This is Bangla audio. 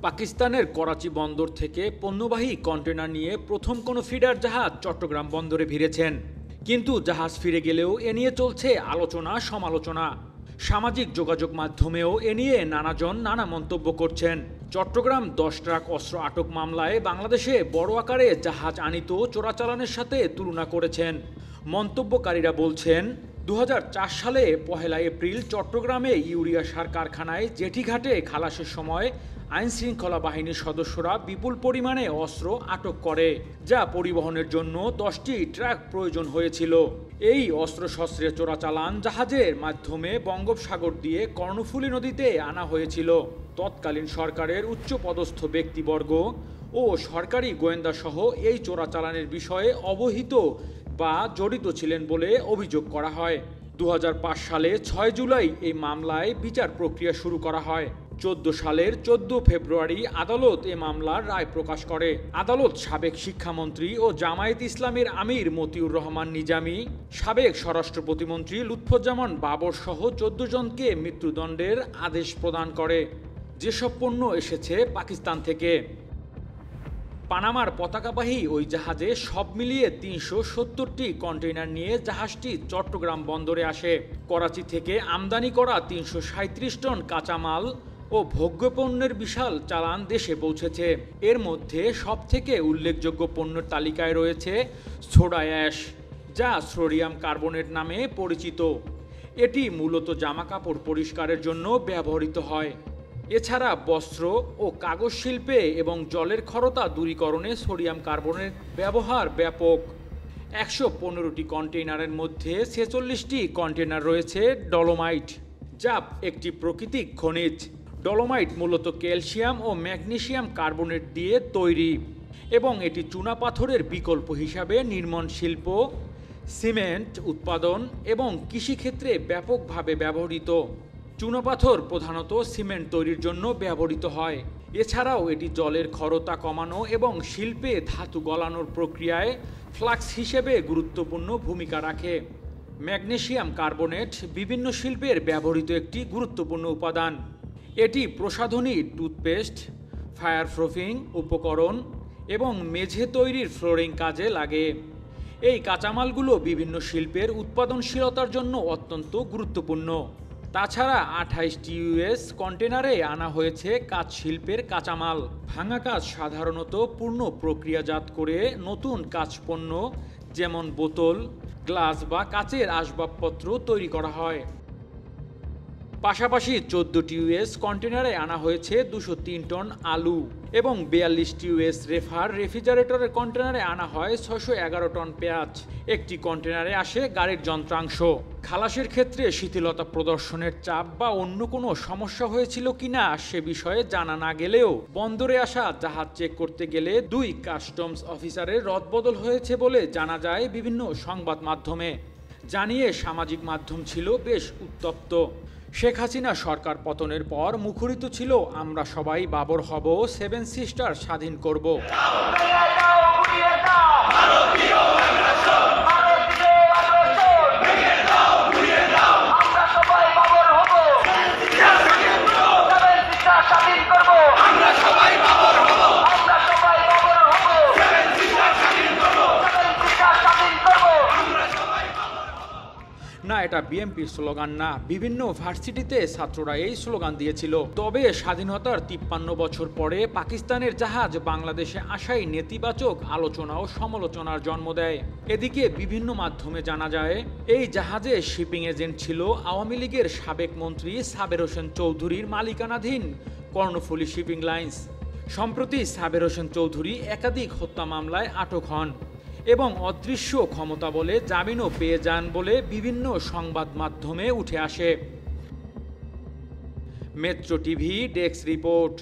পাকিস্তানের করাচি বন্দর থেকে পণ্যবাহী কন্টেনার নিয়ে প্রথম কোনো ফিডার জাহাজ চট্টগ্রাম বন্দরে ভিড়েছেন। কিন্তু জাহাজ ফিরে গেলেও এ নিয়ে চলছে আলোচনা সমালোচনা। সামাজিক যোগাযোগ মাধ্যমেও এ নিয়ে নানাজন নানা মন্তব্য করছেন। চট্টগ্রাম 10 ট্রাক অস্ত্র আটক মামলায় বাংলাদেশে বড় আকারে জাহাজ আনিত চোরাচালানের সাথে তুলনা করেছেন। মন্তব্যকারীরা বলছেন, 2004 সালে 1 এপ্রিল চট্টগ্রামে ইউরিয়া সার কারখানায় জেঠিঘাটে খালাসের সময় আইনশৃঙ্খলা বাহিনীর সদস্যরা বিপুল পরিমাণে অস্ত্র আটক করে, যা পরিবহনের জন্য 10টি ট্রাক প্রয়োজন হয়েছিল। এই অস্ত্রশস্ত্রের চোরাচালান জাহাজের মাধ্যমে বঙ্গোপসাগর দিয়ে কর্ণফুলী নদীতে আনা হয়েছিল। তৎকালীন সরকারের উচ্চপদস্থ ব্যক্তিবর্গ ও সরকারি গোয়েন্দা সহ এই চোরাচালানের বিষয়ে অবহিত বা জড়িত ছিলেন বলে অভিযোগ করা হয়। 2005 সালে 6 জুলাই এই মামলায় বিচার প্রক্রিয়া শুরু করা হয়। 14 সালের 14 ফেব্রুয়ারি আদালত এ মামলার রায় প্রকাশ করে। আদালত সাবেক শিক্ষামন্ত্রী ও জামায়াত ইসলামীর আমির মতিউর রহমান নিজামী, সাবেক স্বরাষ্ট্র প্রতিমন্ত্রী লুৎফুজ্জামান বাবর সহ 14 জনকে মৃত্যুদণ্ডের আদেশ প্রদান করে। যেসব পণ্য এসেছে পাকিস্তান থেকে। পানামার পতাকাবাহী ওই জাহাজে সব মিলিয়ে 370টি কন্টেইনার নিয়ে জাহাজটি চট্টগ্রাম বন্দরে আসে। করাচি থেকে আমদানি করা 337 টন কাঁচামাল ও ভোগ্যপণ্যের বিশাল চালান দেশে পৌঁছেছে। এর মধ্যে সবথেকে উল্লেখযোগ্য পণ্যের তালিকায় রয়েছে সোডা অ্যাশ, যা সোডিয়াম কার্বনেট নামে পরিচিত। এটি মূলত জামাকাপড় পরিষ্কারের জন্য ব্যবহৃত হয়। এছাড়া বস্ত্র ও কাগজ শিল্পে এবং জলের ক্ষরতা দূরীকরণে সোডিয়াম কার্বনের ব্যবহার ব্যাপক। 115টি কন্টেইনারের মধ্যে 46টি কন্টেইনার রয়েছে ডলোমাইট, যা একটি প্রাকৃতিক খনিজ। ডলোমাইট মূলত ক্যালসিয়াম ও ম্যাগনেসিয়াম কার্বনেট দিয়ে তৈরি এবং এটি চুনাপাথরের বিকল্প হিসাবে নির্মাণ শিল্প, সিমেন্ট উৎপাদন এবং কৃষিক্ষেত্রে ব্যাপকভাবে ব্যবহৃত। চুনাপাথর প্রধানত সিমেন্ট তৈরির জন্য ব্যবহৃত হয়। এছাড়াও এটি জলের ক্ষরতা কমানো এবং শিল্পে ধাতু গলানোর প্রক্রিয়ায় ফ্লাক্স হিসেবে গুরুত্বপূর্ণ ভূমিকা রাখে। ম্যাগনেসিয়াম কার্বনেট বিভিন্ন শিল্পের ব্যবহৃত একটি গুরুত্বপূর্ণ উপাদান। এটি প্রসাধনী, টুথপেস্ট, ফায়ারপ্রুফিং উপকরণ এবং মেঝে তৈরির ফ্লোরিং কাজে লাগে। এই কাঁচামালগুলো বিভিন্ন শিল্পের উৎপাদনশীলতার জন্য অত্যন্ত গুরুত্বপূর্ণ। তাছাড়া 28টি ইউএস কন্টেনারে আনা হয়েছে কাঁচ শিল্পের কাঁচামাল। ভাঙা কাঁচ সাধারণত পূর্ণ প্রক্রিয়াজাত করে নতুন কাঁচ পণ্য যেমন বোতল, গ্লাস বা কাচের আসবাবপত্র তৈরি করা হয়। পাশাপাশি 14টি ইউএস কন্টেনারে আনা হয়েছে 203 টন আলু এবং 42টি ইউএস রেফ্রিজারেটরের কন্টেনারে আনা হয় 611 টন পেঁয়াজ। একটি কন্টেনারে আসে গাড়ির যন্ত্রাংশ। খালাসের ক্ষেত্রে শিথিলতা প্রদর্শনের চাপ বা অন্য কোনো সমস্যা হয়েছিল কিনা সে বিষয়ে জানা না গেলেও বন্দরে আসা জাহাজ চেক করতে গেলে 2 কাস্টমস অফিসারের রদবদল হয়েছে বলে জানা যায় বিভিন্ন সংবাদ মাধ্যমে। জানিয়ে সামাজিক মাধ্যম ছিল বেশ উত্তপ্ত। শেখ হাসিনা সরকার পতনের পর মুখরিত ছিল আমরা সবাই বাবর হব, 7 সিস্টার স্বাধীন করব। না, এটা বিএনপির স্লোগান না, বিভিন্ন ভার্সিটিতে ছাত্ররা এই স্লোগান দিয়েছিল। তবে স্বাধীনতার 53 বছর পরে পাকিস্তানের জাহাজ বাংলাদেশে আসাই নেতিবাচক আলোচনা ও সমালোচনার জন্ম দেয়। এদিকে বিভিন্ন মাধ্যমে জানা যায় এই জাহাজে শিপিং এজেন্ট ছিল আওয়ামী লীগের সাবেক মন্ত্রী সাবের হোসেন চৌধুরীর মালিকানাধীন কর্ণফুলী শিপিং লাইন্স। সম্প্রতি সাবের হোসেন চৌধুরী একাধিক হত্যা মামলায় আটক হন এবং অদৃশ্য ক্ষমতা বলে জামিনও পেয়ে যান বলে বিভিন্ন সংবাদ মাধ্যমে উঠে আসে। Metro TV desk report.